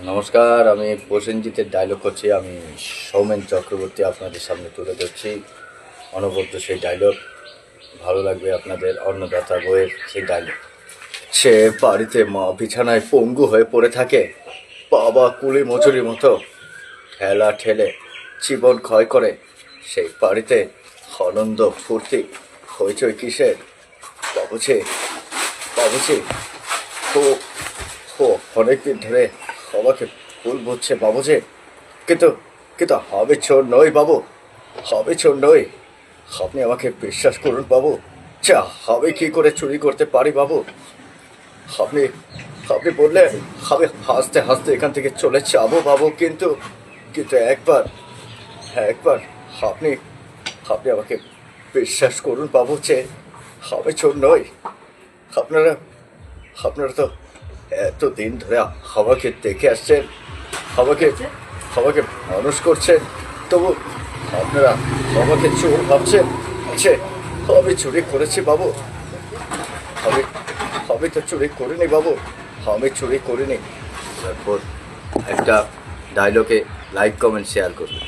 নমস্কার, আমি প্রসেনজিতের ডায়লগ করছি। আমি সৌমেন চক্রবর্তী আপনাদের সামনে তুলে ধরছি অনবদ্য সেই ডায়লগ। ভালো লাগবে আপনাদের। অন্নদাতা বইয়ের সেই ডায়লগ। সে বাড়িতে মা বিছানায় পঙ্গু হয়ে পড়ে থাকে, বাবা কুলি মজুরি মতো ঠেলা ঠেলে জীবন ক্ষয় করে। সেই বাড়িতে আনন্দ ফুর্তি হইচই কিসের? বাবুজি, বাবুজি, ও ও অনেকদিন ধরে আমাকে ভুল বুঝছে বাবুজি। কিন্তু কিন্তু আমি চোর নই বাবু, আমি চোর নই। আপনি আমাকে বিশ্বাস করুন বাবু। যা, আমি কি করে চুরি করতে পারি বাবু? আপনি আপনি বললে আমি হাসতে হাসতে এখান থেকে চলে যাবো বাবু, কিন্তু কিন্তু একবার একবার আপনি আপনি আমাকে বিশ্বাস করুন বাবু যে আমি চোর নই। আপনারা আপনারা তো এতদিন ধরে আমাকে দেখে আসছেন, আমাকে আমাকে মানুষ করছেন, তবু আপনারা আমাকে চোর ভাবছেন। আছে, আমি চুরি করেছি বাবু। আমি আমি তো চুরি করিনি বাবু, আমি চুরি করিনি। তারপর একটা ডায়লগে লাইক কমেন্ট শেয়ার করুন।